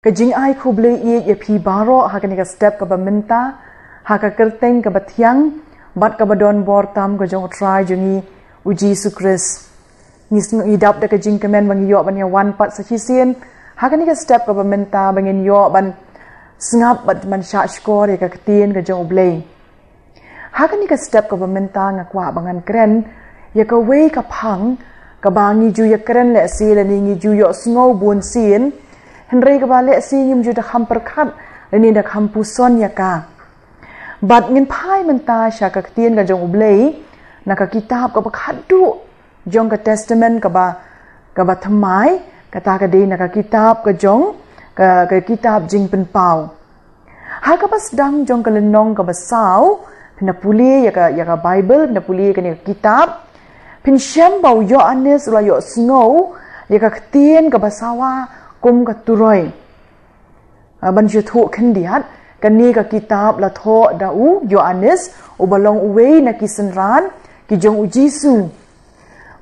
Kajing ai ku blei ye pi baro ha ka step ka bamenta ha ka kerteng ka bathiang bat ka badon bor tam ka jong try jungi uji Yesu Kris nis idap da kajing kemen bang yo ban ya wan pat sakisien ha ka step ka bamenta bangin yo ban sngap bat man sha skor ya ka ktien ka jong blei ha ka step ka bamenta ngakwa bangan kren ya ka we ka phang ka bangi ju ya kren le si le ni ju yo sngo bun sin Henry ka bale si yum ju da kham perkhat le ni da kham puson ya ka bat ngin phai menta sha ka ktien ka jong blei na ka kitab ka khadu jong ka testament ka ba thamai ka ta ka de na ka kitab ka jong ka kitab jing pen pau ha ka pas dang jong ka lenong ka basau pina puli ya ka bible pina puli ka ni kitab pin syam bau yo anes la yo snow ya ka ktien ka basawa kum ka turoi ban ju thu khandiat kan ni ka kitab la tho da u yo anes u balong uwei na kisenran ki jong u jisu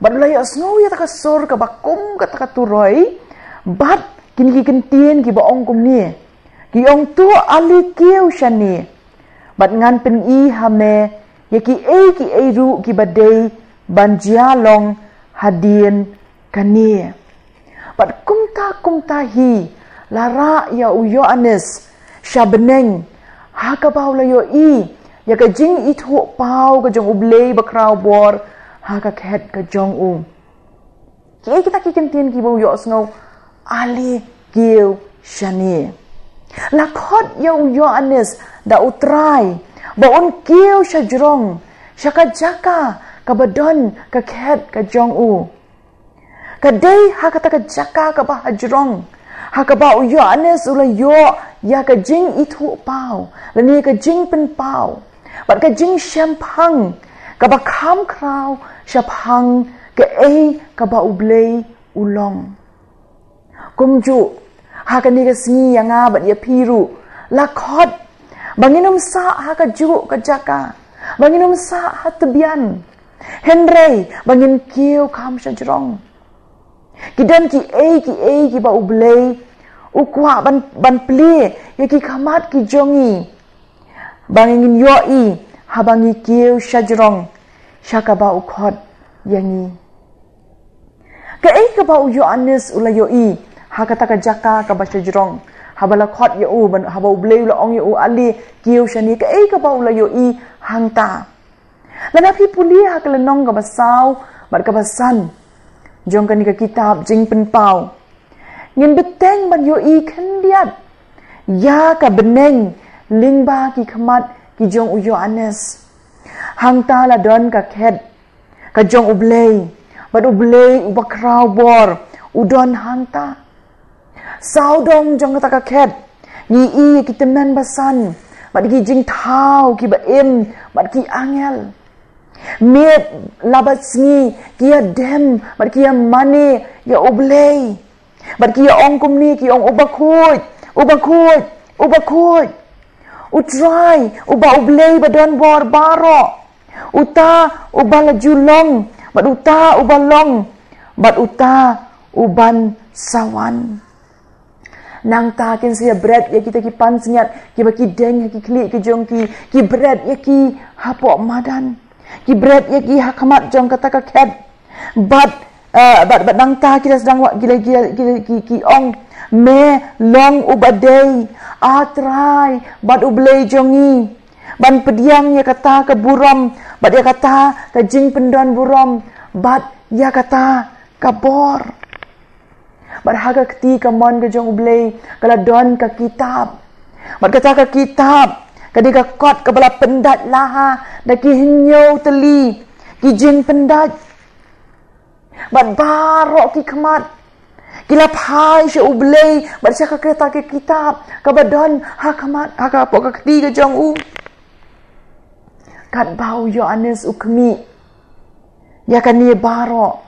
bat la yo snow ya ta ka sor ka bakum ka ta ka turoi bat kin ki kentien ki ba ong kum ni ki ong tu ali kiu shani bat ngan pen i hame ye ki e ru ki badei ban jia long hadien kani bat kumta hi lara ya u yo anes shabeneng ha ka bau la yo i ya ka jing i thu pau ka jong ublei ba kraw bor ha ka khet ka jong u ki kita ki kentien ki bau yo snow ali kiu shani la khot ya u yo anes da utrai ba on kiu shajrong shaka jaka ka badon ka khet ka jong u ka dei ha ka ta ka jaka ka ba hajrong ha ka ba u yo anes ula yo ya ka jing i thu pau la ni ka jing pen pau bat ka jing shampang ka ba kham kraw shaphang ka ka ba ublei ulong kumju ha ka ni ka singi ya nga bat ya piru la khot banginum sa ha ka ju ka jaka banginum sa ha tebian henry bangin kiu kham shajrong kidan ki ba ublei ukwa ban pli ya ki khamat ki jongi bangin yo i habangi kiu shajrong shaka ba ukhot yangi ka ba u yo anis ula yo i hakata ka jaka ka ba shajrong habala khot ya u ban haba ublei la ong ya u ali kiu shani ka ba ula yo i hangta lana phi puli ha ka lenong ka ba sau bat ka ba san jong ka ni ka kitab jing pen pau ngin beteng ban yo i khandiat ya ka beneng lingba ki khamat ki jong u yo anes hangta la don ka khet ka jong ublei bat ublei u ba kraw bor udon hangta saudong jong ta ka khet ni i ki temen basan bat ki jing thau ki ba em bat ki angel met labat sngi ki ya dem bat ki ya mane ya oblei bat ki ya ong kum ni ki ong ubakhuj utrai uba oblei badon bor baro uta ubala julong bat uta ubalong bat uta uban sawan nang ta kin sia bread ya kita ki pan senyat ki baki deng ki kli ki jong ki bread ya ki hapo madan ki bread ya ki hakamat jong kata ka khet bat nang ta kita sedang wak gila ki ong me long ubadei atrai bat ublei jongi ban pediang ya kata ke buram bat ya kata ke jing pendon buram bat ya kata ka bor berharga ketika mon ke jong ublei kala don ka kitab berkata ka kitab kadika kot ka bala pendat laha daki hinyo teli ki jing pendat bat baro ki khamat kila phai she ublei bat saka kereta ke kitab ka badon ha khamat ha ka po ka ketika jong u kat bau yo anes ukmi ya kan ni baro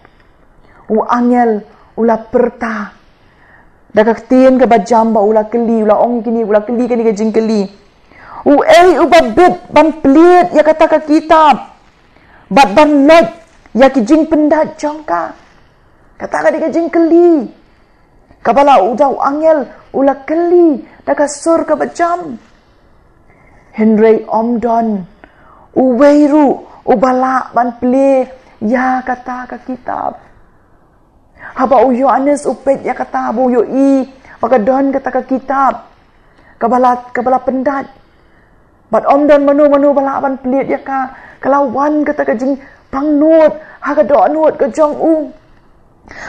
u angel ula perta dak ktien ke bajam ba ula keli ula ong kini ula keli kani ke jing keli u babet ban plit ya kata ka kitab bat ban lot ya ki jing pendat jongka kata ka ke jing keli Kabala udau angel ula keli daka sur ka bajam. Henry omdon uweiru ubala ban ple ya kata ka kitab. Haba uyo anes upet ya kata bu yo i pakadon kata ka kitab. Kabala pendat. Bat omdon manu bala ban ple ya ka kalawan kata ka jing pangnut ha ka do nut ka jong u.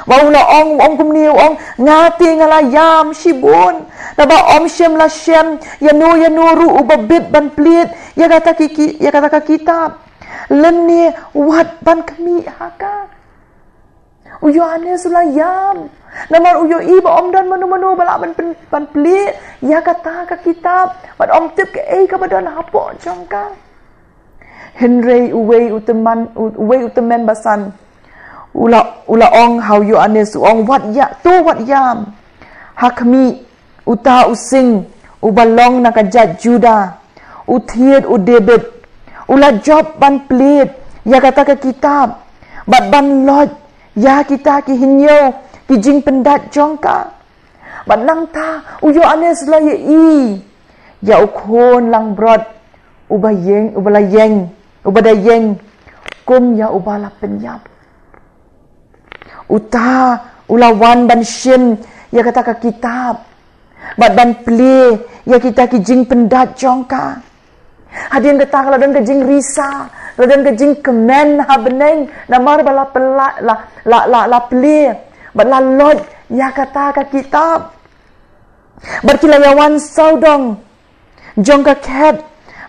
Bau la ong kumniu ong ngati ngalayam shibun naba om shem la shem yanu ru ubabit ban plit ya kata ka kitab lenni wat ban kami haka uyo ane sulayam namar uyo iba om dan manu bala ban plit ya kata ka kitab bat om tip ke ka badan hapo jongka Henry uwei utemen basan ula ong how you anes ong wat yam hakmi uta using ubalong nakajat Juda utiet udebet ula job ban plit ya kata ke kitab bat ban lot ya kita ki hinyo ki jing pendat jongka bat nang ta uyo anes la ye i ya ukon lang brod ubalayeng kum ya ubala penyap uta ulawan ban shem ya kata ka kitab bat ban ple ya kita ki jing pendat jongka hadian kata kalau dan ke jing risa dan ke jing kemen ha beneng namar bala pelak la ple bat la lot ya kata ka kitab bat kilayawan saudong jongka ket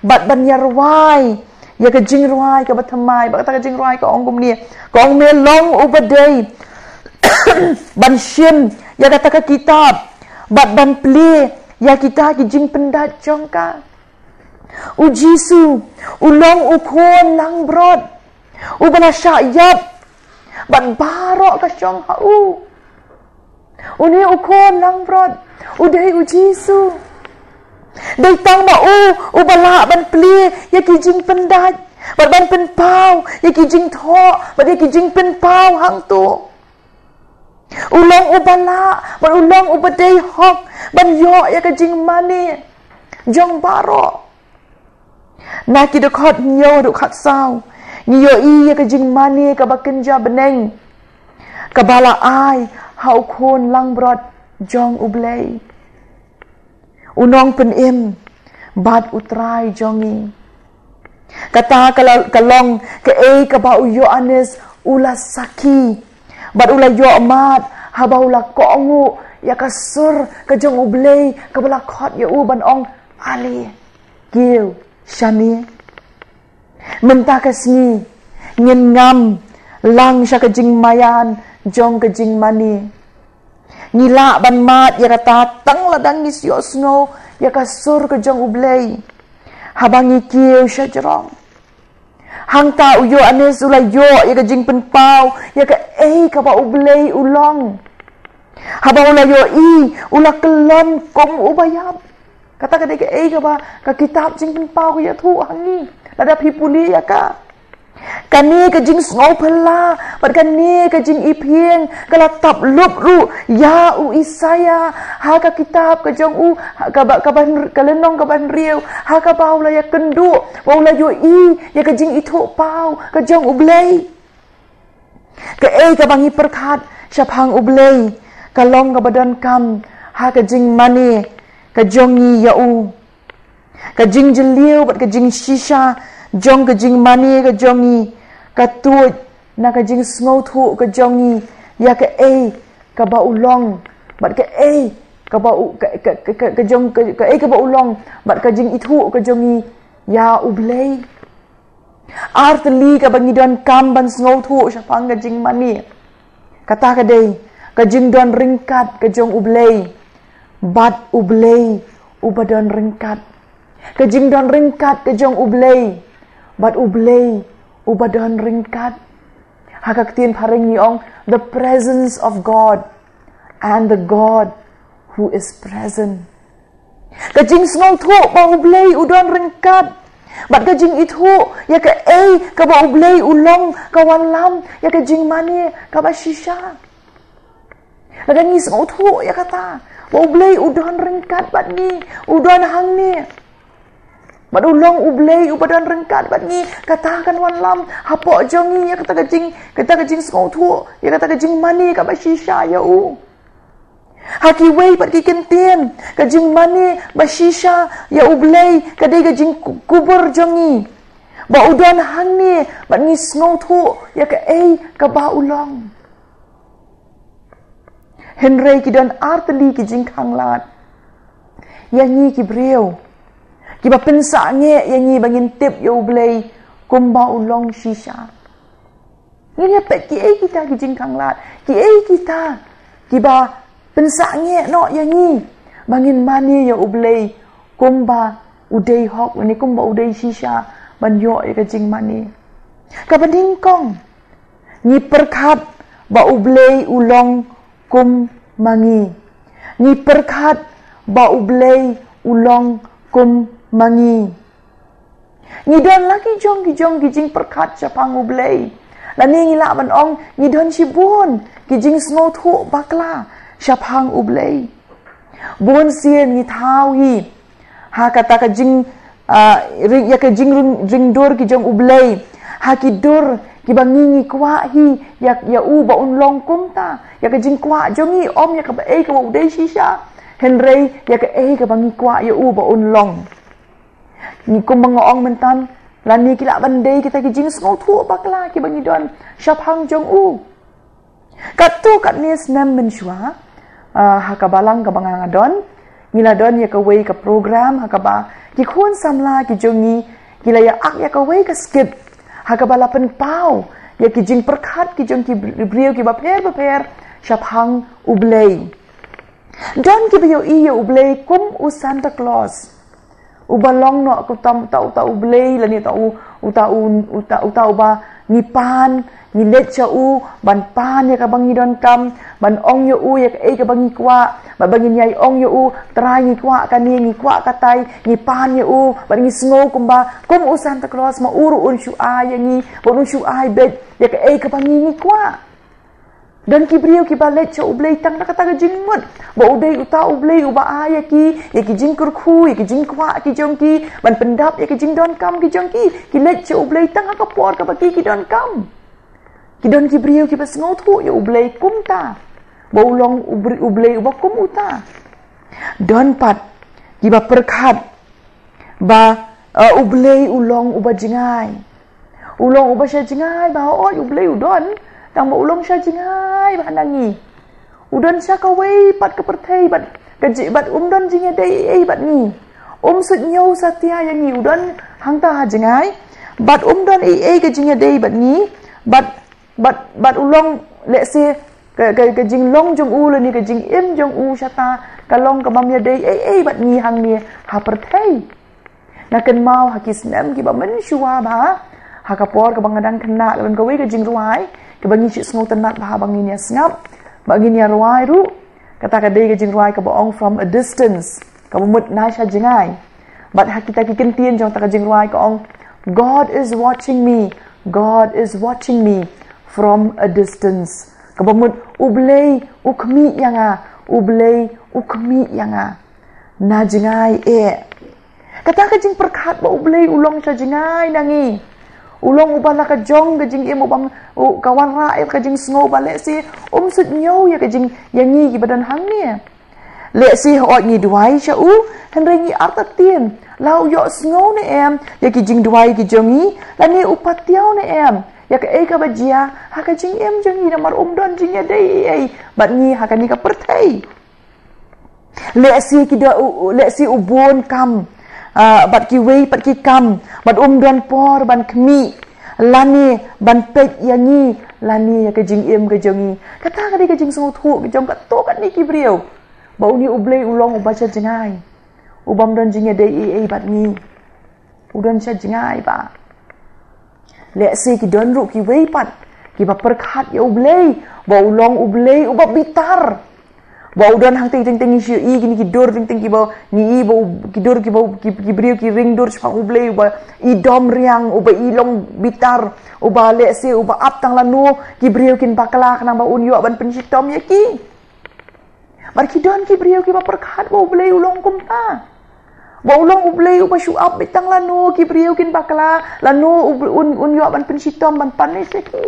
bat ban yarwai ya ke jing ruai ka batamai bat kata ke jing ruai ka ongum ni ka ong me long ubadai ban shem ya kata ka kitab bat ban ple ya kita ki jing pendat jongka ujisu ulong ukon lang brod ubana syayap ban barok ka jong hau uni ukon lang brod udai ujisu dai tang ba ubala ban ple ya ki jing pendat bat ban pen pau ya ki jing tho bat ya ki jing pen pau hang tu ulong ubala ban ulong ubadai hok ban yo ya ka jing mani jong baro na ki de khot nyo du khat sao ni yo i ya ka jing mani ka bakenja beneng ka bala ai hau khon lang brod jong ublei unong pen im bat utrai jongi kata kalong ke ka ba uyo anes ula saki bat ula yo amat haba ula kongu ya kasur ka jong ublei ka bala khot ya u ban ong ali giu shani menta kasni ngin ngam lang sha ka jing mayan jong ka jing mani ngila ban mat ya kata tang ladang ni sio snow ya kasur ka jong ublei habangi kiu sha jerong hang ta uyo anes ula yo ya ka jing pen pau ya ka ka ba ublei ulong haba ula yo i ula kelon kong ubayap kata ka de ka ba ka kitab jing pen pau ya thu hangi lada pipuli ya ka kani ka jing snow pala bat kani ka jing ipieng kala tap lup ru ya u isaya ha ka kitab ka jong u ka ban kalenong ka ban riu ha ka baula ya kendu baula yo i ya ka jing itu pau ka jong ublei ka ka bangi perkhat syapang ublei ka long ka badan kam ha ka jing mani ka jongi ya u ka jing jeliu bat ka jing shisha jong ka jing mani ka jongi ka tuj na ka jing sngau thu ka jongi ya ka ka ba ulong bat ka ka ba ka jong ka ba ulong bat ka jing itu ka jongi ya ublei artli ka bangi don kam ban sngau thu syapang ka jing mani kata ka dei ka jing don ringkat ka jong ublei bat ublei ubadon ringkat ka jing don ringkat ka jong ublei bat ublei ubadon ringkat hakaktin paring ong the presence of God and the God who is present kajing sngau thu ba ublei udon ringkat bat kajing itu ya ka ka ba ublei ulong ka walam ya kajing mani ka ba shisha Lagan ni sengau tu ya kata. Ba ublay udan rengkat bat ni, udan hang ni. Bat ulong ublay ubadan rengkat bat ni, katakan wan lam hapok jongi ya kata kajing sengau tu, ya kata kajing mani ka ba shisha ya u. Haki wei pat ki kentien, kajing mani ba shisha ya ublay kadai kajing kubur jongi. Ba udan hang ni bat ni sengau tu ya ka ka ba ulong. Henry ki dan arteli ki jing khanglat. Yang ni ki breu. Ki ba pensa nge yang ni bangin tip yo blay kumba ulong shisha. Ni pek ki kita ki jing khanglat. Ki kita. Ki ba pensa nge no yang ni bangin mani yo blay kumba udai hok ni kumba udai shisha ban yo ka jing mani. Ka banding kong. Ni perkat ba ublay ulong kum mangi. Ni perkat ba ublay ulong kum mangi. Ni don lagi jong ki jing perkat sapang ublay. Lani ngila ban ong ni don sibun ki jing snow thu bakla sapang ublay. Bun sien ni thau hi. Ha kata ka jing ya ka jing ring dur ki jong ublay. Ha ki dur ki bangingi kwa hi ya u ba unlong kumta ya ka jing kwa jongi om ya ka ba ka udai shisha henry ya ka ka bangi kwa ya u ba unlong ni kum bangoong mentan lani kila bandai kita ki jing sngau thu bakla ki bangi don shap hang jong u katu kat nis nam men shwa ha ka balang ka bangang don ngila don ya ka wei ka program ha ka ba ki khun samla ki jongi kila ya ak ya ka wei ka skip Hakabala pau ya ki jing perkat ki jong ki brio ki baper shapang ublay. Don ki bio iya ublay kum u Santa Claus. Ubalong no aku ta ublay lani ta uba ngipan ni lecha u ban pan ya ka bangi don kam ban ong yo u ya ka bangi kwa ba bangi nyai ong yo u trai ngi kwa ka ni kwa katai ni pan yo u ban ngi sngo kumba kum u Santa Claus ma uru un shu a ya ngi bon shu ai bet ya ka bangi ngi kwa dan ki brio ki ba lecha u blei tang kata ka jing mut ba udai uta u blei u ba a ya ki jing kur khu ya ki jing kwa ki jong ki ban pendap ya ki jing don kam ki jong ki lecha u blei tang ka por ka ba ki don kam ki don ki brio ki ba sngo thu ya ublay kumta ba ulong ublay ba kumuta don pat ki ba perkat ba ublay ulong uba jingai ulong uba sha jingai ba oi ublay udon tang ba ulong sha jingai ba nangi udon sha ka wei pat ka perthai bat ka ji bat don jingai dei bat ni sut nyau satya yang ni udon hang ta jingai bat don ka jingai dei bat ni bat ulong let's say ka jing long jong u le ni ka jing im jong u shata ka long ka bam ya dei bat ni hang ni ha perthai na kan mau ha kisnam ki ba men shua ba ha ka por ka bangadang khna ban ka wei ka jing ruai ka bangi chi sngo tanat ba bangi ni snap bangi ni ruai ru kata ka dei ka jing ruai ka ba ong from a distance ka mut na sha jingai bat ha kita ki kentien jong ta ka jing ruai ka ong God is watching me, God is watching me from a distance. Kabamut ublay ukmi yanga, ublay ukmi yanga. Na jingai Kata ka jing perkat ba ublay ulong sa jingai nangi. Ulong ubala ka jong ka jing imo bang kawan rail ka jing sngo ba le si sut nyo ya ka jing yangi ki badan hang ni. Le si ho ni duai sha u henry ni artatien. Lau yo sngo ni ya ki jing duai ki jongi la ni upatiao ni ya ka ba jia ha ka jing jongi na mar don jing ya dei bat ni ha ka ni ka perthai le si ki da le si ubon kam bat ki wei pat ki kam bat don por ban khmi lani ban pek yangi lani ya ka jing ka jongi kata ka di ka jing so thu ka jong ka to ka ni ki brio ba uni ublei ulong ubacha jingai ubam don jing ya dei bat ni udon cha jingai ba le si ki don ru ki wei pat ki ba perkat ya ublei ba ulong ublei uba bitar ba udon hang ting ting shi i ki dor ting ting ki ba ni i ba ki dor ki ba ki brio ki ring dor cha ublei ba i dom riang uba i long bitar uba le si uba ap tang lanu ki brio kin bakala kana ba un yo ban pensitom ya ki Bar ki don ki brio ki ba perkat ba ublei ulong kum ta. Ba ulong ublei ba shuap betang lano ki brio kin bakla lano un yo ban pensitom ban panis ki.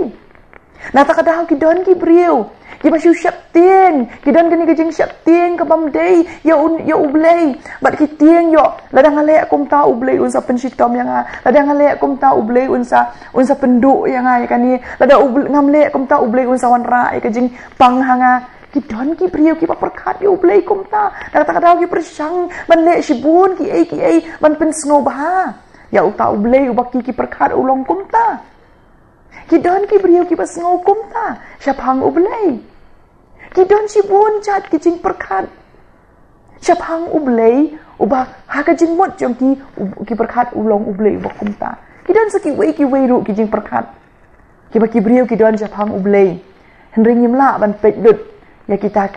Na ta kada ki don ki brio ki ba shu syap tieng ki don kini kejing syap tieng ka bam dei ya ublei bat ki tieng yo ladang ale kum ta ublei un sa pensitom yang ladang ale kum ta ublei un sa penduk yang ya kani ladang ngamle kum ta ublei un sa wan ra kejing pang hanga ki don ki brio ki ba perkat yo ublei kum ta ta kada ki persang ban le shibun ki ai ban pen snow ba ya uta ublei ubaki ki perkat ulong kum ta ki don ki brio ki ba snow kum ta syapang ublei ki don shibun chat ki jing perkat syapang ublei uba ha ka jing mot jong ki perkat ulong ublei uba kum ta ki don saki wei ru ki jing perkat ki ba ki brio ki don syapang ublei henring yimla ban pet dut ya kita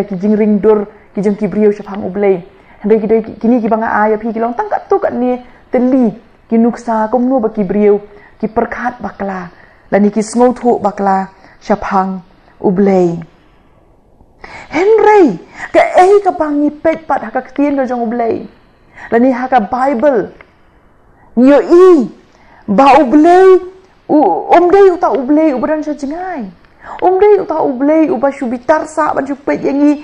ki jing ring dur ki jong ki brio syapang ublei henring ki kini ki banga aya pi ki long tangkat tu kat ni teli ki nuksa kom nu ba ki brio ki perkat bakla lani ki sngo thu bakla syapang ublei Henry ka ka bangi pet pat haka ktien ka jong ublei lani haka Bible nyo ba ublei dei uta ublei ubadan sa jingai dei uta ublei uba shubitar sa ban pet yangi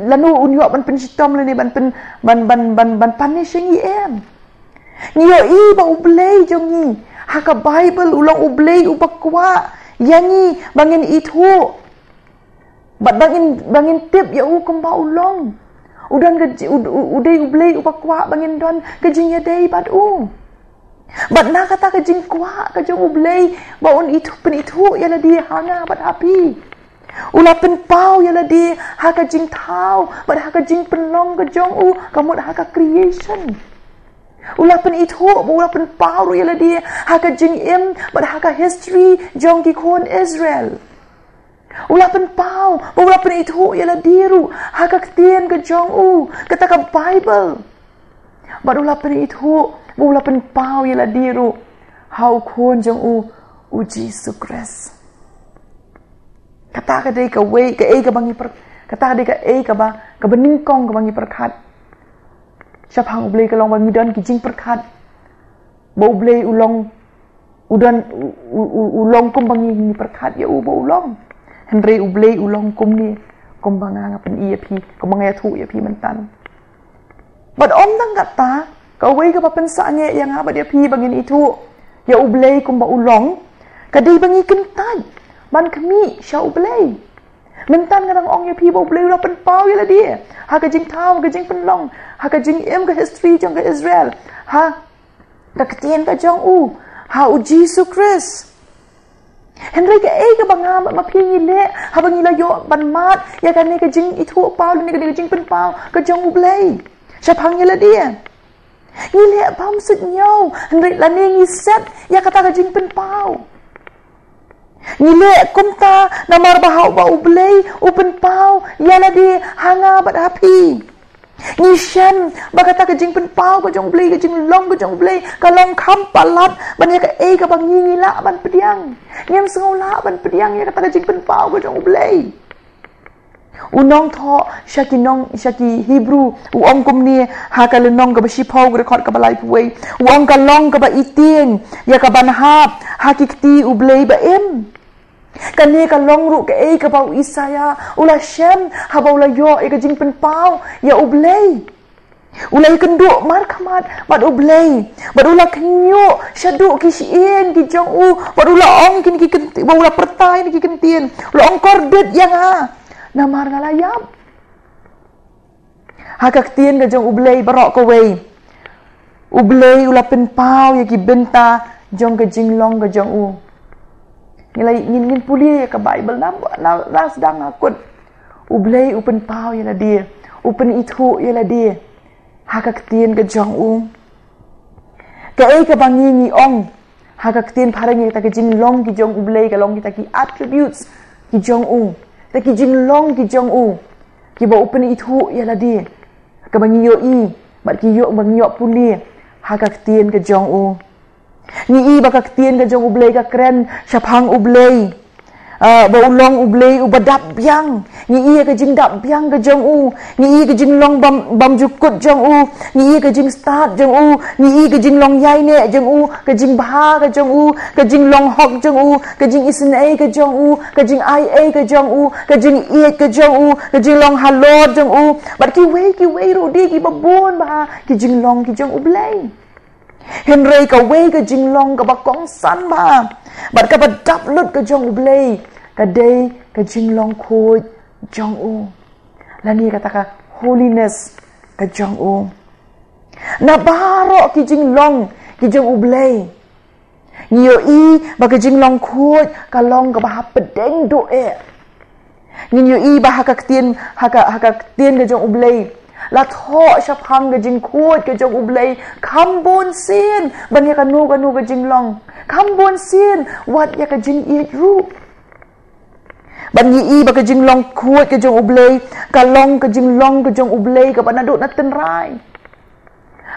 lanu unyo ban pensitom lani ban panish yangi em nyo ba ublei jongi haka Bible ulang ublei ubakwa yangi bangin itu bat bangin tip ya kumba ulong udan udai ublei ubakwa bangin don kejing ya dei bat bat na kata kejing kwa kejong ublei baun itu pen itu ya di hanga bat api ula pen pau ya di haka jing tau bat haka jing penlong kejong kamut haka creation ula pen itu ula pen pau ya di haka jing bat haka history jong ki kon Israel ula pen pau ula pen itu ya diru haka ktien ke jong kata ka Bible bat ula pen itu ula pen pau ya diru hau kon jong Jesus Christ kata ka dei ka wei ka ka bangi per kata dei ka ba ka beningkong ka bangi perkat syapang ublei ka long bangi don ki jing perkat ba ublei ulong ulong kum bangi perkat ya ba ulong Henry ublei ulong kum ni kum banga ngapen iya pi kum banga thu ya pi mentan but om tang kata ka wei ka papensa nge yang apa dia pi bangin itu ya ublei kum ba ulong kadai bangi kentan ban kami sya ublei mentan kadang ong ya pi ba ublei ula pen pau ya dia ha ka jing tau ka jing penlong ha ka jing ka history jong ka Israel ha ka ketien ka jong ha Jesus Christ Henry ka ka banga mapingi le habang ila yo ban mat ya kan ni ka jing itu pau ni ka jing pen pau ka jong ublei sya phang ila dia ni le bam sit nyo Henry la ni ngi set ya kata ka jing pen pau ni le kumta namar bahau ba ublei upen pau ya la di hanga bat api ni shan bakata ka jing pen pau ka jong ublei ka jing long ka jong ublei ka long kham palat ban ya ka bang ngi la ban pediang nyam sengola ban pediang ya kata ka jing pen pau ka jong ublei unong tho shaki Hebrew uong kum ni ha ka lenong ka bashi pau record ka balai puai uong ka long ka ba itien ya ka ban hap hakikti ublei ba kani ka long ru ka bau Isaya ula shem ha bau la yo ka jing pen pau ya ublei ulai kenduk mar kamat bad ublei bad ula kenyo syadu ki sien ki jong bad ula ong kin ki kenti bau ula pertai ki kentien ula ong kordet yang namar ngalayap hakak tien ka jong ublei barok ka wei ublei ula pen pau ya ki benta jong ka jing long ka jong nilai ngin puli ka Bible na sedang akut ublei upen pau ya dia upen itu ya dia hakak tien ka jong ka bangi ngi ong hakak tien parangi ta ka jing long ki jong ublei ka long kita ki attributes ki jong ta ki jing long ki jong ki ba upen itu ya dia ka bangi yo bat ki yo bangi yo puli hakak tien ka jong ni bakak tien ka jong ublei ka kren syapang ublei Baulong ublei ubadap biang ni ia ke jing dap biang ke jong u ni ia ke jing long bam jukut jong u ni ia ke jing start jong u ni ia ke jing long yai ne jong u ke jing bha ke jong u ke jing long hok jong u ke jing isen a ke jong u ke jing ai a ke jong u ke jing i ke jong u ke jing long halot jong u bat ki wei ro di ki babon ba ki jing long ki jong ublei Henry ka wei ke jing long ka ba kong san ba bat ka ba dap lut ke jong ublei ka day ka jing long khoi jong u lani kata ka holiness ka jong u na baro ki jing long ki jong ublei nio i ba ka jing long khoi ka long ka ba pedeng do e nio i ba ka tien ha ka tien ka jong ublei la tho shaphang ka jing khoi ka jong ublei khambon sin ban ya ka nu ka jing long khambon sin wat ya ka jing i ru ban yi ba ka jing long khoi ka jong ublei ka long ka jing long ka jong ublei ka banadut na tenrai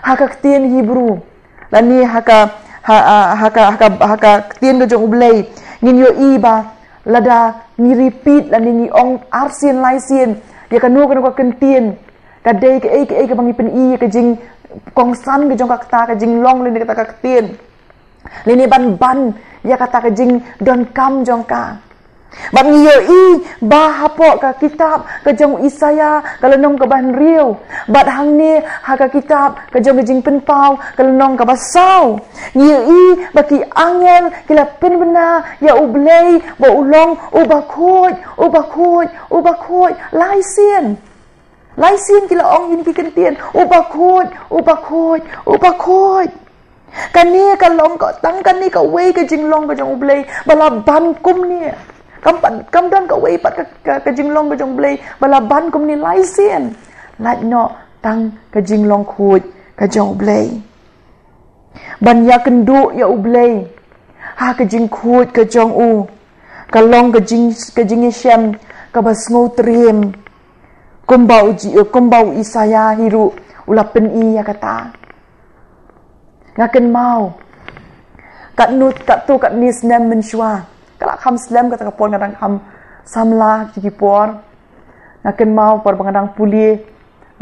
ha ka tien Hebrew lani ha ka tien ka jong ublei ngin yo i ba lada ni repeat lani ni ong arsin laisien ya ka nu ka kentien ka day ka ai ka bangi pen i ka jing kong san ka jong ka jing long lini ka tien lini ban ya kata ka jing don kam jong ka Bab ngiyo i ba hapo ka kitab ka jong Isaya ka lenong ka ban riu bat hang ni ha ka kitab ka jong jing pen pau ka lenong ka basau ngiyo i baki angel kila pen bena ya ublei ba ulong uba khoj laisien kila ong ini ki kentien uba khoj kani ka long ka tang kani ka wei ka jing long ka jong ublei bala ban kum ni kam dan ka wei pat ka jing long ka jong ublei bala ban kum ni laisien lat no tang ka jing long khoj ka jong ublei ban ya kendu ya ublei ha ka jing khoj ka jong u ka long ka jing shem ka bas ngau triem kumbau Isaya hiru ulapen i ya kata ngaken mau kat nut kat tu kat ni snem menshua kalak ham slam kata kapon kadang ham samla ki por ngaken mau por bangadang puli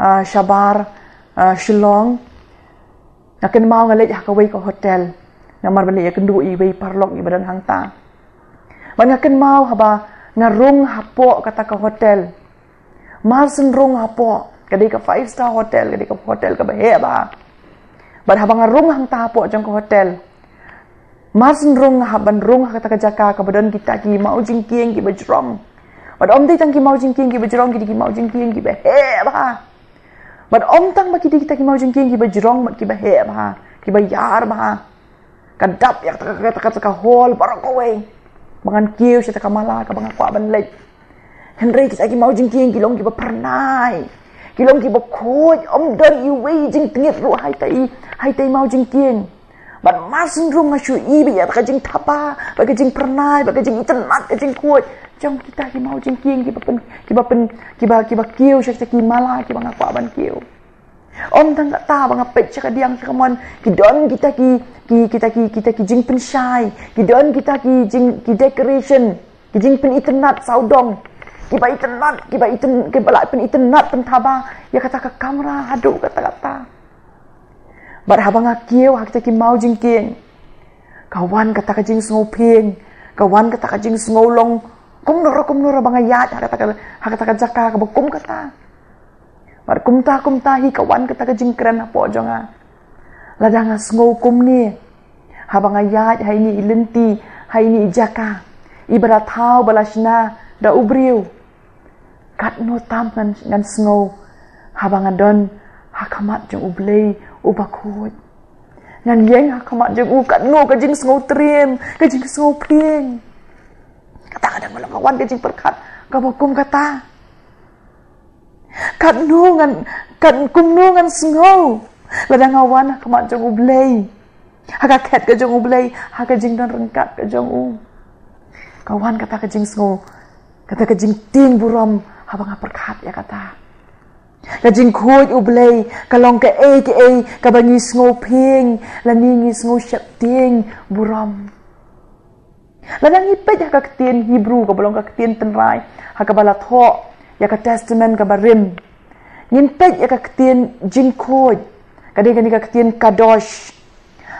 Shabar Shillong ngaken mau ngalej hakawai ka hotel ngamar balik ya kendu i bei parlok i badan hangta ban ngaken mau haba ngarung hapo kata ka hotel marsen rung hapo kadai ka 5-star hotel kadai ka hotel ka bahe ba bad habang rung hang tapo jang ko hotel marsen rung haban rung kata ka jaka ka badan kita ki mau jingkieng ki bajrong bad om ti tang ki mau jingkieng ki bajrong ki mau jingkieng ki bahe ba bad om tang ba ki kita ki mau jingkieng ki bajrong mat ki bahe ba ki bayar ba kadap ya kata ka hol parakowe bangan kieu sita ka mala ka bang kwa ban lej Henry kita ki mau jingkieng ki long ki ba pernai kilong ki bokoj om dan i wei jing tingit ru hai tai mau jing kieng ban masin ru ngashu i bi ya ka jing thapa ba ka jing pernai ba ka jing itenat ka jing kuoj jong kita ki mau jing kieng ki ba kieu syak ki mala ki ba ngapa ban kieu om tang ta ba ngapet syak diang kamon ki don kita ki jing pen shai ki don kita ki jing ki decoration ki jing pen itenat saudong kiba itenat pentaba ya kata ka kamera hadu kata bar habang akieu hak ki mau jingkieng kawan kata ka jing sngau ping kawan kata ka jing sngau long kum nora bangayat hak kata ka jaka ka bokum kata bar kumta hi kawan kata ka jing keren apo jonga ladang sngau kum ni habang ayat hai ni ilenti hai ni jaka ibarat thau balasna da ubriu kat no tam ngan snow habang adon hakamat jeng ublei ubakut ngan yeng hakamat jeng kat no ka jing snow triem ka jing snow ping kata kadang malam kawan ka jing perkat ka bokum kata kat no ngan snow ladang awan hakamat jeng ublei hakaket ka jeng ublei haka jing don rengkat ka jeng u kawan kata ka jing snow kata ka jing ting buram habang perkat ya kata ka jing khoj ublei kalong ka ka bangi sngau ping lani ngi sngau syap ting buram Ladang ipet ya ka ketien Hebrew ka belong ka ketien tenrai ha ka bala tho ya ka testament ka barim. Ngin pet ya ka ketien jingkod kadai ka ketien kadosh.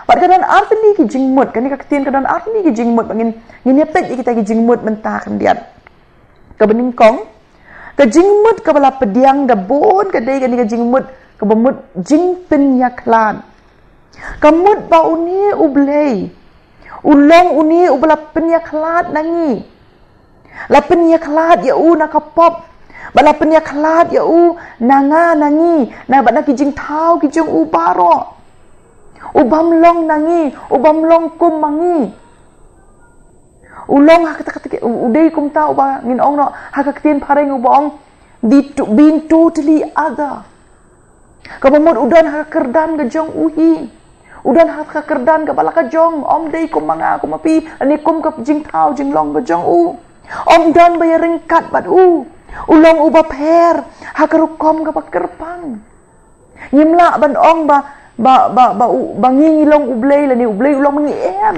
Pat kadan artni ki jingmut kani ka ketien kadan artni ki jingmut bangin ngin pet ya kita ki jingmut mentah kendiat. Ka bening kong ka jingmut ka bala pediang da bon kadai ka jingmut ka bemut jingpin ya klan. Kamut ba uni ublei. Ulong uni ubala penyaklat nangi. La penyaklat ya u nakapop. Bala penyaklat ya u nanga nangi. Na bat nak kijing tau kijing u baro. Ubam long nangi, ubam long kum mangi. Ulong ha kata udai kum tau ba ngin ong no ha ka ketien pareng ubong being totally other. Kabamut udan ha kerdan gejong uhi. Udan hat ka kerdan ka bala ka jong om dei kum manga kum api ani kum ka jing tau jing long ka jong u om dan ba ringkat bat u ulong u ba per ha ka rukom ka kerpang nyimla ban ong ba ngi long ublei la ni ublei ulong mangi em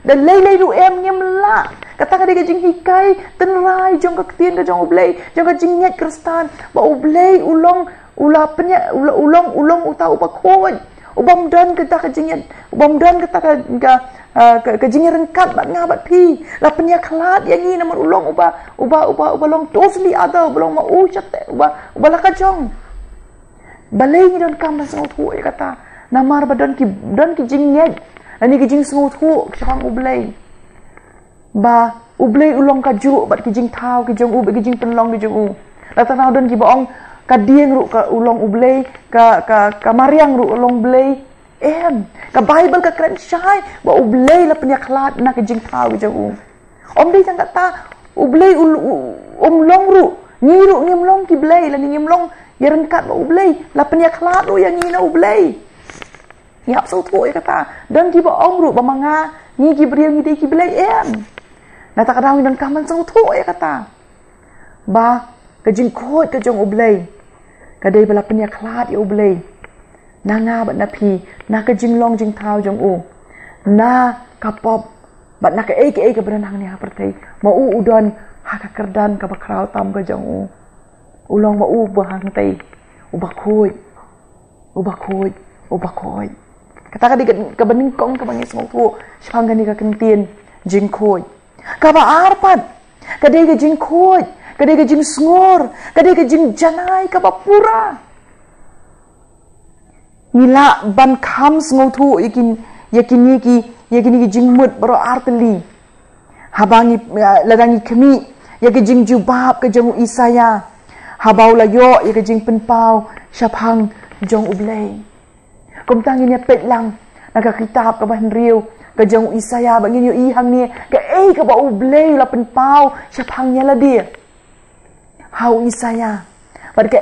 dan lei lu em nyimla kata ka de jing hikai tenrai jong ka ketien ka jong ublei jong ka jing nyet kristan ba ublei ulong ulapnya ulong utau ba khoi ubam dan kita kejingan ubam dan kita kejingan rengkat bat ngabat pi la penyaklat yang ini namun ulong uba long totally ada belum mau chat uba la kajong balai ni dan kam sang thu kata namar badan ki jinget ani kijing sang thu kang ublai ba ublai ulong kaju bat kijing thau kijong u kijing penlong kijong u la tanau dan ki baong ka dieng ru ka ulong ublei ka mariang ru ulong blei ka bible ka kren syai ba ublei la penyaklat na ka jing tau jang u om dei jang kata ublei long ru ngiru ngim long ki blei la ngim long ya rengkat ba ublei la penyaklat ru yang ngina ublei ya so tu kata dan ki ba ong ru ba manga ngi ki briang ngi dei ki blei na ta kadang dan kaman so tu kata ba ka jing khot ka jong ublei kadai bala penyaklat ya ublei nanga bat napi na ka jinglong jing tau jong u na kapop bat na ka ke berenang ni hapertai mau udon ha ka kerdan ka bakrau tam ka jong u ulong mau bahang tai ubakoi kata ka di ka bening kong ka bangis mau tu spang gani ka kentien jing khoi ka ba arpat kadai ka jing khoi kadai ka jing sngur kadai ka jing janai ka bapura nila ban kham sngu thu yakini ki jing mut baro arteli habangi ladangi kemi yak jing jubab ka jong isaya habau la yo yak jing penpau syapang jong ublei kum tangin ya pet lang naga kitab ka ban riu ka jong isaya bangin yo i hang ni ka ka ba ublei la penpau syapangnya la dia hau isaya bar ka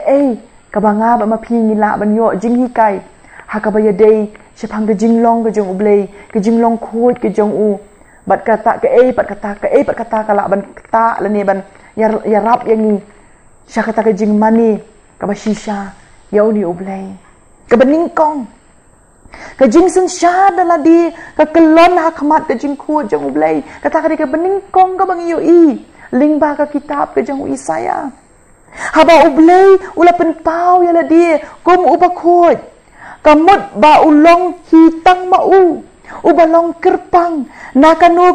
ka banga ba mapi ngila ban yo jing hikai ha ka ba ya dei syapang ka jinglong ka jong ublei ka jinglong khot ka jong u bat kata ka bat kata kala ban kata la ni ban ya rap yang ni sya kata ka jing mani ka ba shisha ya uni ublei ka beningkong ka jing sen sya dala di ka kelon hakmat ka jing khot jong ublei kata ka beningkong ka bang yo i lingba ka kitab ka jong isaya haba ublei ula penpau ya la dia kum uba khot kamut ba ulong hitang mau ubalong kerpang na kanu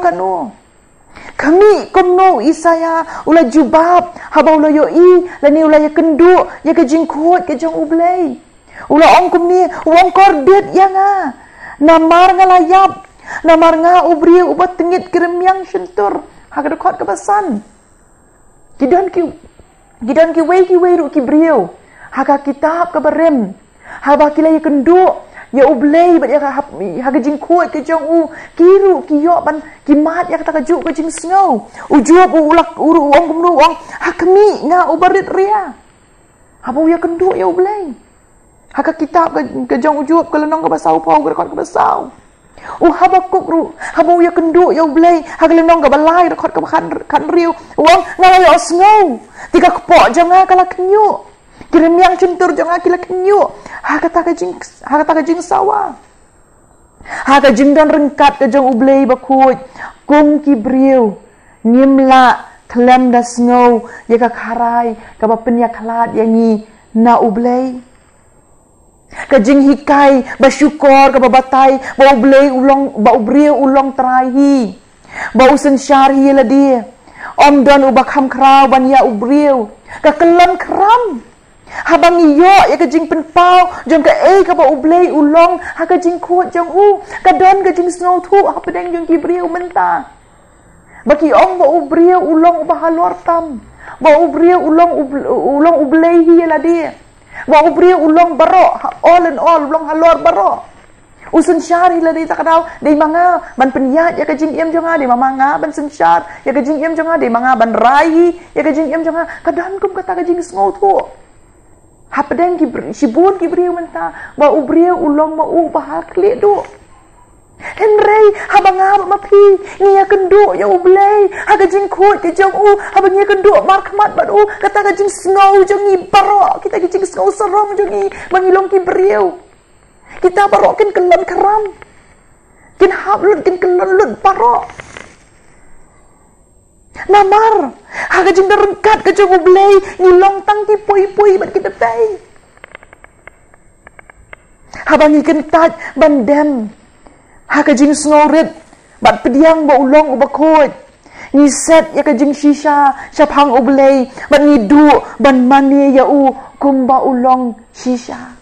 kami kumno isaya ula jubab haba ula yoi lani ula ya kendu ya ke jingkut ke jong ublei ula ong kumni wong kordet ya nga namar ngalayap namar nga ubri ubat tengit kiremyang sentur hagadukot kebasan gidan ki wei ru ki brio haga kitab ka barem haba kila ya kendu ya ublei bat ya haga jingkut ke jong u kiru ki yo ban kimat ya kata kaju ke jing snow ujub ulak uru wong kumnu wong hakmi nga ubarit ria haba ya kendu ya ublei haga kitab ke jong ujub ke lenong ke basau pau ke rekod ke basau habakuk ru haba ya kendu ya ublei haga lenong ke balai rekod ke kan riu wong nga ya snow tiga kepok jangan kala kenyu kirim yang centur jangan kila kenyu haga ka jing sawa haga jing dan rengkat ke jong ublei bakut kum ki briu ngimla klem da snow ya ka kharai ka ba penya khalat yang ni na ublei ka jing hikai ba syukor ka ba batai ba ublei ulong ba ubriu ulong terahi ba usen syar hi la dia om don ubak ham krau ban ya ubriu ka kelam kram habang iyo ya ka jing pen pau jong ka ka ba ublei ulong ha ka jing khot jong u ka don ka jing snow thu ha pedeng jong ki briu menta baki ong ba ubriu ulong ba halor tam ba ubriu ulong ublei hi la dia ba ubriu ulong baro all and all ulong halor baro usun syari la dia takadau dei manga ban penyat ya ka jing em jonga dei manga ban sun syar ya ka jing em jonga dei manga ban rai ya ka jing em jonga kadan kum kata ka jing snow thu ha pedeng ki sibun ki briu menta ba ubriu ulong ma u ba hal kle do Henry habang mapi ngiya kendo ya ublei ha gajing khot ke jong u habang ngiya kendo mar khmat bad u kata gajing snow jong i baro kita gajing snow serong jong i bangilong ki briu kita baro ken kelon keram ken hab lut ken kelon lut baro namar ha gajing derengkat ke jong ublei ngilong tang ki pui-pui bad kita tai habang ngi kentat bandem ha ka jing snow red bat pediang ba ulong uba khot ni set ya ka jing shisha syapang ublei bat ni du ban mani ya u kum ba ulong shisha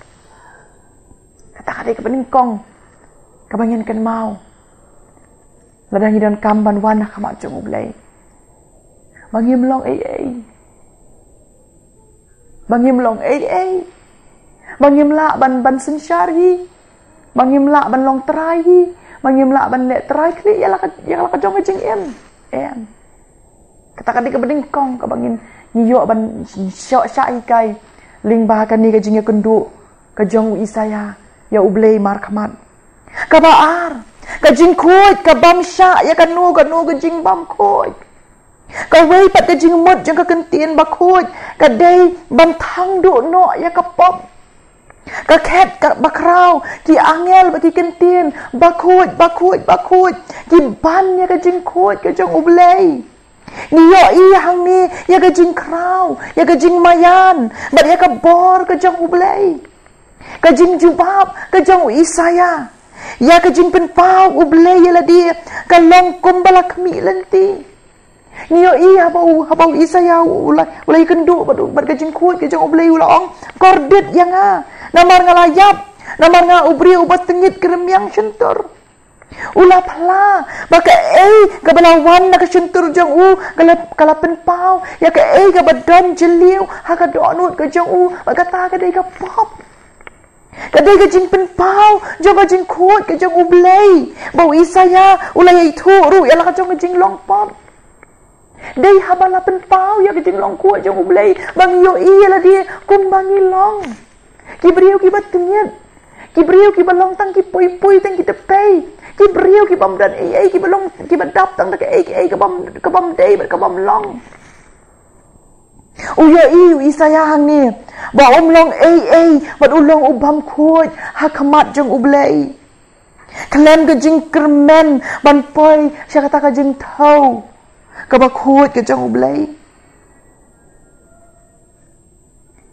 kata kade ka peningkong ka banyan kan mau ladang hidan kam ban wan ka ma jong ublei bangim long bangim long bangim la ban sin syari bangim la ban long trai hi bangim la ban le trai kli ya la ka jong jing em kata kadi ka beding kong ka bangin ngiyo ban syok syai kai ling ba kan ni ka jing ya kendu ka jong isaya ya ublei mar khamat ka baar ka jing khot ka bam sya ya kan nu ka jing bam khot ka wei pat ka jing mut jong ka kentien ba khot ka dei ban thang do no ya ka pop ka ket ka bakrau ki angel bagi kentien bakut ki ban ya ka jing khot ka jong ublei ni yo i hang ni ya ka jing krau ya ka jing mayan bat ya ka bor ka jong ublei ka jing jubab ka jong isaya ya ka jing pen pau ublei ya la dia ka long kum balak mi lenti ni yo i habau isaya ulai kendu bat ka jing khot ka jong ublei ulong kordet yang namar ngalayap namar nga ubri ubat tengit keremyang sentur ula pala baka kabalawan na ka sentur jang u kalapen pau ya ka ka badan jeliu ha ka donut ka jang u baka ta ka dei ka pop ka dei ka jing pen pau jang ka jing khot ka jang ublei bau isaya ulai itu ru ya la ka jang jing long pop dei habala pen pau ya ka jing long khot jang ublei bang yo i la dia kum bangi long ki briu ki batnyat ki briu ki balong tang ki pui tang ki tepei ki briu ki bam dan ki balong ki badap tang ka ka bam dei ka bam long uya isaya hang ni ba long bat ulong ubam khot ha khamat jong ublei klem ka jing kermen ban poi sya kata ka jing thau ka ba khot ka jong ublei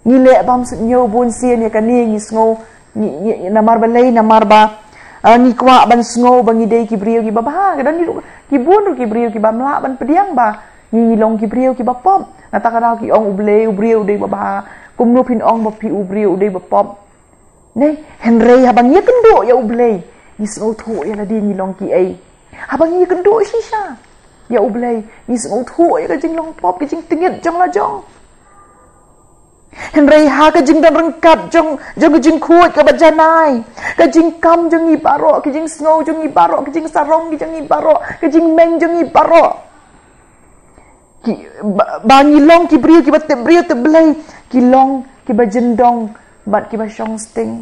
ni le bam sut nyo bun sien ya kan ni sngo ni namar balai namar ba ni kwa ban sngo bang ide ki briu ki baba dan ni ki bun ki briu ki bam la ban pediang ba ni long ki briu ki bapom na ta kadau ki ong uble ubriu de baba kum no pin ong ba pi ubriu de bapom nei henry habang ye kendo ya uble ni sngo thu ya la di ni long ki habang ye kendo shisha ya uble ni sngo thu ya ka jing long pop ki jing tingit jong la jong Henry ha ka jing dan rengkat jong jing khut ka bajanai ka jing kam jong i baro ka jing snow jong i baro ka jing sarong jong i baro ka jing meng jong i baro ki bangi long ki brio ki batte brio te blai ki long ki bajendong bat ki ba shong sting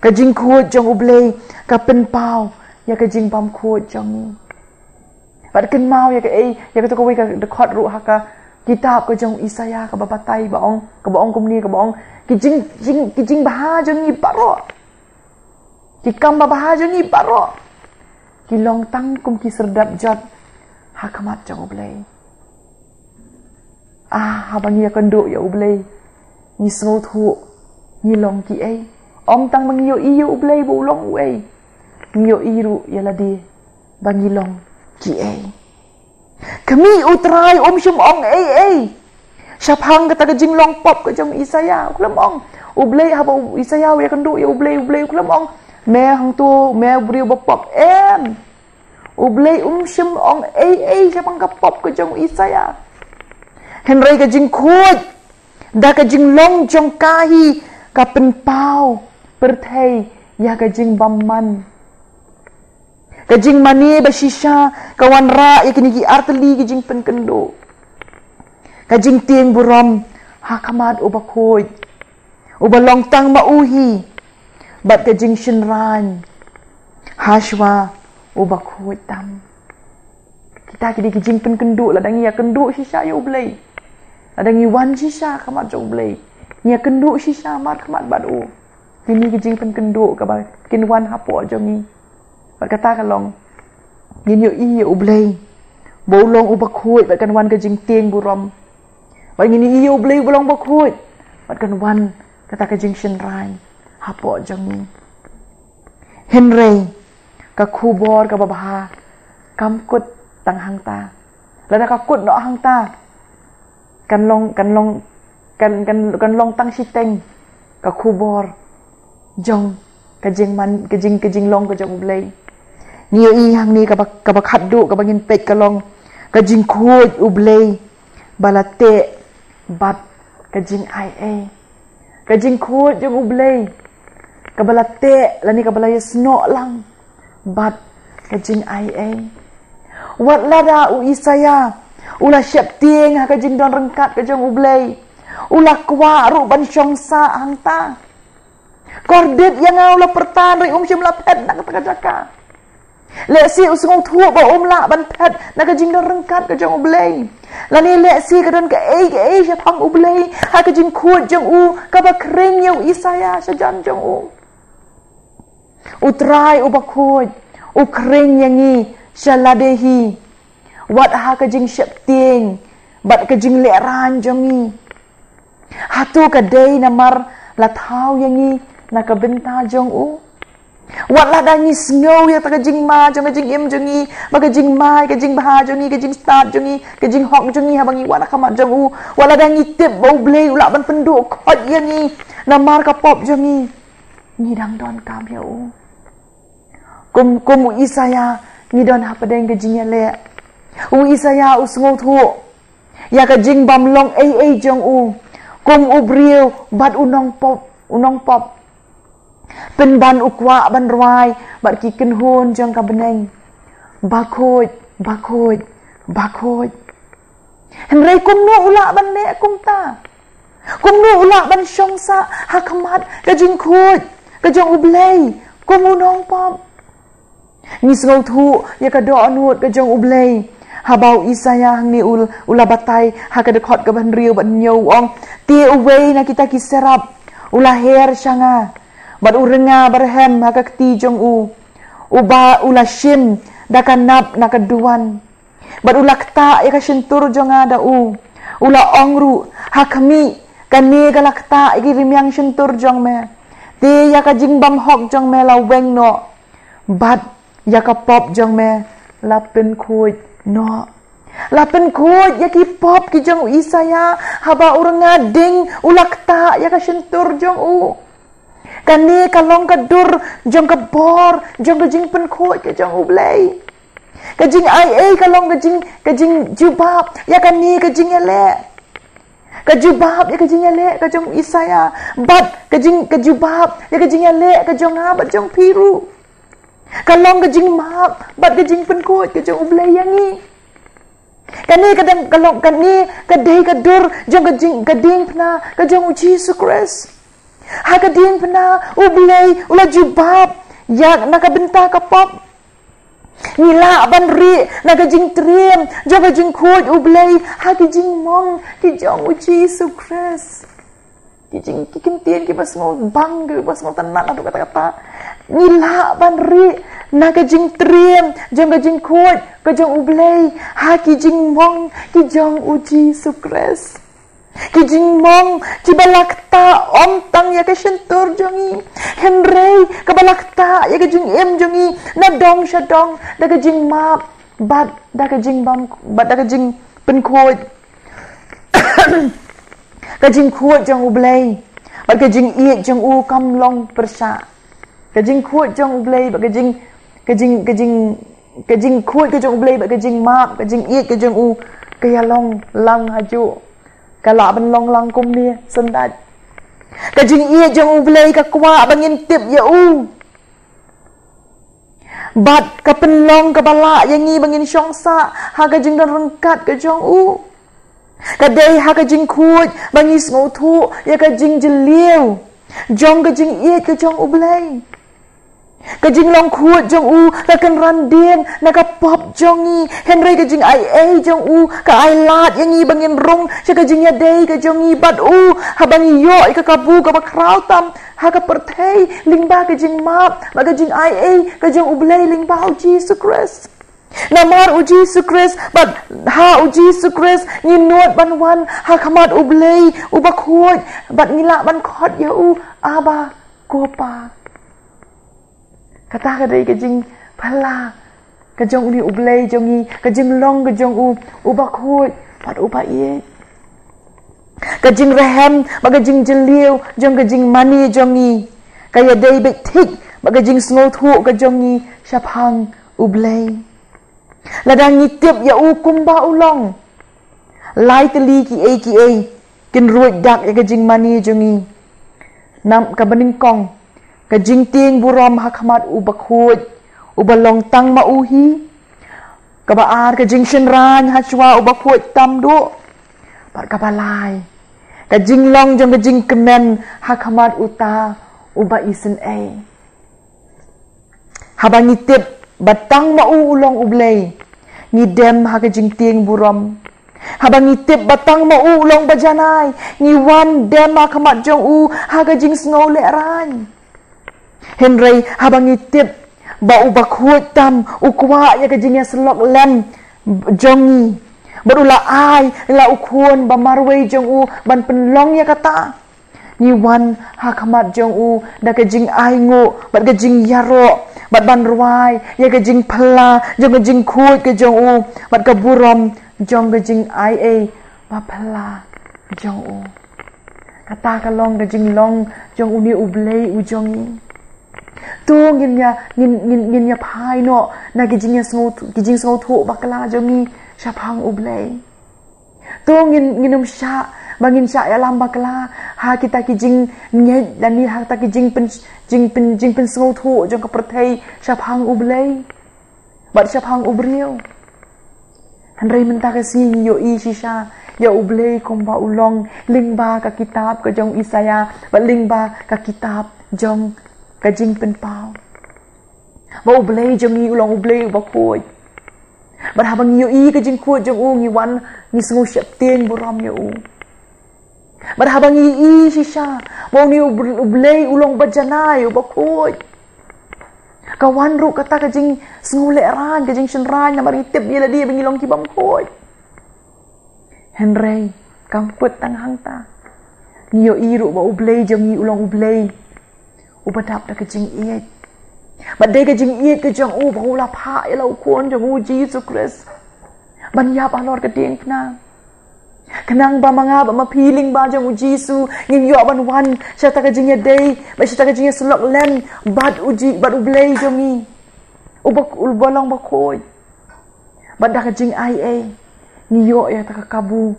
ka jing khut jong ublei ka pen pau ya ka jing pam khut jong bat ken mau ya ka ya ka to ko ka de khot ru ha ka kitab ka jong isaya ka babatai baong ka baong kumni ka baong ki jing baha jong i baro ki kam baha jong i baro kilong tang kum ki serdap jot hakamat jong ublay habang ya kendo ya ublay ni sngo thu ni long ki ai om tang mang yo iyo ublay bu long uai ni yo iru ya ladi bang long ki ai kami utrai om shum ong ai Syapang kata ke jing long pop ke jong Isaya kulam ong ublay haba Isaya ya kendo ya ublay kulam ong me hang tu me brio bopop ublay shum ong ai syapang ka pop ke jong Isaya Henry ke jing khut da ke jing long jong kahi ka pen pau perthai ya ke jing bamman ke jing mani basisha kawan ra ya kini ki arteli ke jing pen kendo Kajing tiang buram hakamat ubakhoy ubalong tang mauhi bat kajing shinran hashwa ubakhoy tam kita kidi kajing pen kenduk ladangi ya kenduk shisha ya ublay ladangi wan shisha kamat jo ublay ya kenduk shisha mat kamat bat u kini kajing pen kenduk ka kin wan hapo jongi bat kata kalong yin yo i ya ublay bolong ubakhoy bat kan wan kajing tiang buram Bagi ni iyo beli belong bakut. Batkan wan kata ke jing shinran. Hapo jang ni. Henry ka kubor ka babaha. Kamkut tang hang ta. Lada ka kut no hang ta. Kan long tang siteng ka kubor. Jong ka jing long ka jang ublay. Niyo i hang ni ka bakaddu ka bangin pet ka long ka jing kut ublay. Balate bat kajing ai kajing khut jong ublay kabalate lani kabalaya sno lang bat kajing ai wat lada u Isaya ula syap tieng ha kajing don rengkat ka jong ublay ula kwa ru ban syong sa hangta kordet yang ula pertan ri syam lapet nak kata Leksi usung tua ba la ban pet nak kajing don rengkat ka jong ublay lani leksi ka don ka ai syapang ublay ha kajing khut jong u ka ba kring yau Isaya sajan jong u utrai u bakhut u kring yangi syaladehi wat ha kajing syap tieng bat kajing leran jongi hatu ka dei namar lathau yangi na ka benta jong u Wat lah dangi snow ya tak kajing ma jong kajing im jongi ba kajing mai kajing baha jongi kajing start jongi kajing hok jongi habangi wala kamat jong u wala dangi tip bau blay ula ban penduk khot yangi namar ka pop jongi ni dang don kam ya u kum Isaya ni don ha padeng kajing ya le u Isaya u sngo thu ya kajing bam long ai jong u kum u briu bat unong pop Pen ban ukwa ban ruai bat ki ken hon jong ka beneng bakhoy Henry kum no ula ban le kum ta kum no ula ban shong sa hakamat ka jing khut ka jong ublay kum unong pop ni sngo thu ya ka do anut ka jong ublay habau Isaya hang ni ula batai ha ka dekhot ka ban riu ban nyau ong ti away na kita ki serap ula her shanga Bat urenga berhem hakakti jong u uba ula shim dakanap nakaduan bat ula kta ya kashintur jong ada u ula ongru hakami kani galakta iki rimyang shintur jong me ti ya ka jingbam hok jong me la weng no bat ya ka pop jong me lapin khut no lapin khut ya ki pop ki jong Isaya haba urenga ding ula kta ya kashintur jong u Kani kalong kadur jong ka bor jong ka jing pen khot ka jong ublay ka jing ai kalong ka jing jubab ya kani ka jing ele ka jubab ya ka jing ele ka jong Isaya bat ka jubab ya ka jing ele ka jong ha bat jong piru kalong ka jing map bat ka jing pen khot ka jong ublay yangi kani kadang kalong kani kadai kadur jong ka ding pna ka jong Jesus Christ Hakadin pena ublay ula jubab yak nakabenta ka pop nila ban ri nakajing triem jaga jing khut ublay hakijing mong ki jong Jesus Christ kijing kikin tien ki pas ngol bang ki pas ngol tanan adu kata-kata nila ban ri na ka jing triem jong ka jing khot ka jong ublei ha ki jing mong ki jong u Jesus Christ ki jing mong ki balakta om tang ya ka shentur jongi henrei ka balakta ya ka jing em jongi na dong shadong da ka jing map bat da ka jing bam bat da ka jing pen khot ka jing khot jong ublei bat ka jing ie jong u kam long persha ka jing khot jong ublei bat ka jing khut ka jong ublei ba ka jing map ka jing iet ka jong u ka ya long lang haju ka la ban long lang kum ni sendat ka jing iet jong ublei ka kwa bangin tip ya u bat ka penlong ka bala yangi bangin syongsa ha ka jing dan rengkat ka jong u ka dei ha ka jing khut bangi smo thu ya ka jing jeliu jong ka jing iet ka jong ublei ka jing long khut jong u ka kan ran dien na ka pop jongi henry ka jing ai jong u ka ai lat yangi bangin rung cha ka jing ya dei ka jongi bat u ha bangi yo ka kabu ka bakrau tam ha ka perthei lingba ka jing map ba ka jing ai ka jong ublei lingba u Jesus Christ namar u Jesus Christ bat ha u Jesus Christ ni not ban wan ha khamat ublei u bakhot bat ngila ban khot ya u aba kopa kata ka dei ka jing phala ka jong ni ublei jongi ka jing long ka jong u bakhot pat u pa ye ka jing rehem ba ka jing jeliu jong ka jing mani jongi ka ya dei be thik ba ka jing sngo thu ka jongi shaphang ublei ladang ni tip ya u kumba ulong lai teli ki a kin ruit dak ya ka jing mani jongi nam ka baning kong ka jing ting buram hakmat u bakhut u balong tang ma uhi ka baar ka jing shenran hachwa u bakhut tam do par ka balai ka jing long jong ka jing kemen hakmat uta u ba isen a habangi tip batang ma u ulong ublei ni dem ha ka jing ting buram habangi tip batang ma u ulong bajanai ni wan dem hakmat jong u ha ka jing snow le ran henry habangi tip ba u bakhut tam u kwa ya ka jing ya slok lem jongi barula ai la u khon ba marwei jong u ban penlong ya kata ni wan hakmat jong u da ka jing ai ngo bat ka jing yaro bat ban ruai ya ka jing phala jong ka jing khut ka jong u bat ka burom jong ka jing ai ba phala jong u kata ka long ka jing long jong u ni ublei u jongi tu ngin ya phai no na ki jing sngo thu bakla jongi shaphang ublei tu nginum sha bangin sha ya lam bakla ha kita ki jing nge dan ni ha ta ki jing pen sngo thu jong ka perthei shaphang ublei bat shaphang ubriu hanrei menta ka si yo i shisha ya ublei komba ulong lingba ka kitab ka jong Isaya bat lingba ka kitab jong ka jing pen pau ba ublei jongi ulong ublei ba khoi ba habang yo i ka jing khoi jong u ngi wan ni sngo shep ten buram yo u ba habang i shisha ba ni ublei ulong ba janai ba khoi ka wan ru kata ka jing sngo le ran ka jing shen ran na mari tip ye la dia bangilong ki bam khoi henrei kam put tang hang ta ni yo i ru ba ublei jongi ulong ublei ubadap da ka jing iet but de ka jing iet ka jong u ba la pha ya lo kon jong u Jesus Christ ban yap alor ka ding na kanang ba mga ba mapiling ba jong u Jesus ngin yo ban wan sha ta ka jing ya day ba sha ta ka jing ya slok len bad uji bad ublei jongi ubak ulbolong ba khoi bad da ka jing ai ni yo ya ta ka kabu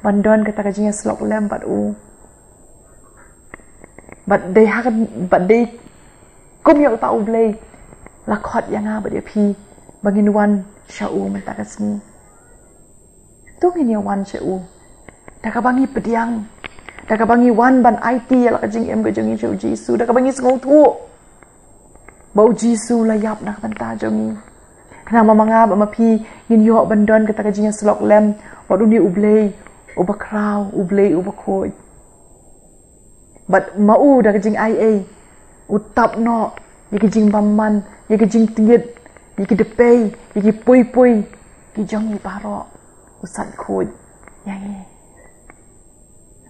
bandon ka ta ka jing ya slok lem bad u but they kom yo ta ublei la khot ya nga ba de pi bangin wan sha u man ta ka sni tu ngin ya wan sha u ta ka bangi pediang ta ka bangi wan ban IT la ka jing em ka jing shu Jisu ta ka bangi sngo thu bau Jisu la yap na ban ta jongi kana mamanga ba mapi ngin yo bandon ka ta ka jing slok lem wa du ni ublei ubakrau ublei ubakhoi but mau da ka jing ai utap no ya ke jing paman, ya ke jing tiet, ya ke depei, ya ke pui, ki jong ni baro, usat khoj, yang ni.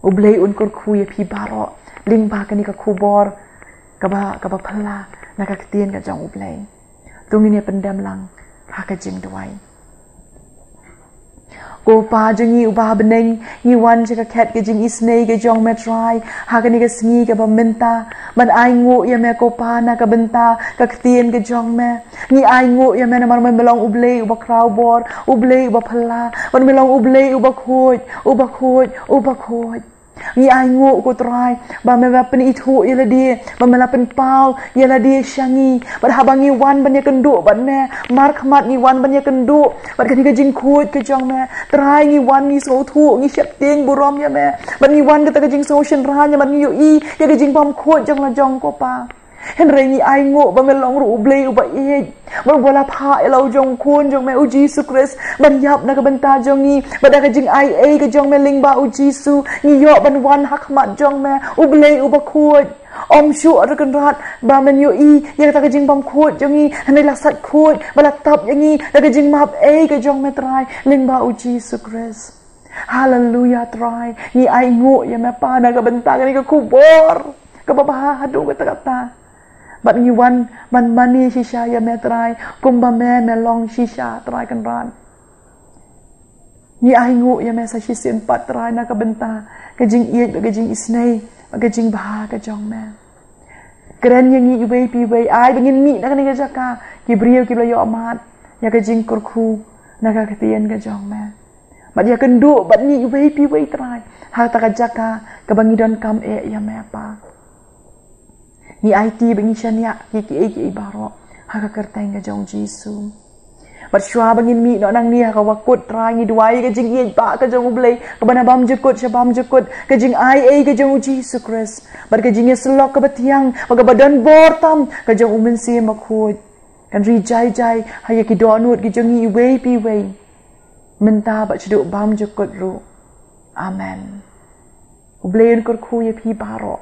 Ublei unkur khu ya pi baro, ling ba kani ka khubor, kaba pala, nak ketien ka jong ublei. Tung ini pendam lang, ha ka jing duai. Ko pa jengi ubah beneng ngi wan jaka ket ke jing isnei ke jong metrai ha ka ni ka sngi ka bamenta man ai ngu ya me ko pa na ka benta ka ktien ke jong me ngi ai ngu ya me na man melong ublei uba kraw bor ublei uba phala man melong ublei uba khoj ngi ai ngu ko trai ba me ba pen itu ya la dia ba me la pen pau ya la dia shangi ba habangi wan ban ya kendu ban me mar khmat ngi wan ban ya kendu ba ka ka jing khoj ke jong me trai ngi wan ngi so thu ngi shep ting burom ya me ban ngi wan ka jing so shen ra nya ban ngi yo i ya ka jing pam khoj jong la jong ko pa hen re ngi ai ngu ba me long ru ublei uba e ba bola pha e lo jong khun jong me u Jesus Christ ban yap na ka benta jong ngi ba da ka jing ai e ka jong me ling ba u Jesus ngi yo ban wan hak mat jong me ublei uba khoj om shu ar kan rat ba men yo i ya ta ka jing bam khoj jong ngi han la sat khoj ba la tap yang ngi da ka jing map e ka jong me trai ling ba u Jesus Christ hallelujah trai ngi ai ngu ya me pa na ka benta ni ka kubor ka ba hadu ka ta Bat ngi wan man mani shisha ya me trai kumba me long shisha trai kan ran ni ai ngu ya me sa shisin pat trai na ka benta ka jing iet ka jing isnei ka jing ba ka jong me kren yang ngi wei pi wei ai bengin mi na ka ni ka jaka ki brieu ki lo yo amat ya ka jing kurku na ka ketien ka jong me bat ya kendu bat ngi wei pi wei trai ha ta ka jaka ka bangi don kam e ya me pa ni IT bengi shania ki baro ha ka kerteng ka jong Jisu bat shwa bangin mi no nang ni ha ka wakut tra ngi duai ka jing i pa ka jong ublei ka bana bam jekut shabam jekut ka jing ai ka jong Jesus Christ bat ka jing slok ka batiang ka badan bortam ka jong umen si makhut kan ri jai ha ya ki donut ki jong i wei pi wei menta bat chdu bam jekut ru amen ublei kur khu ya pi baro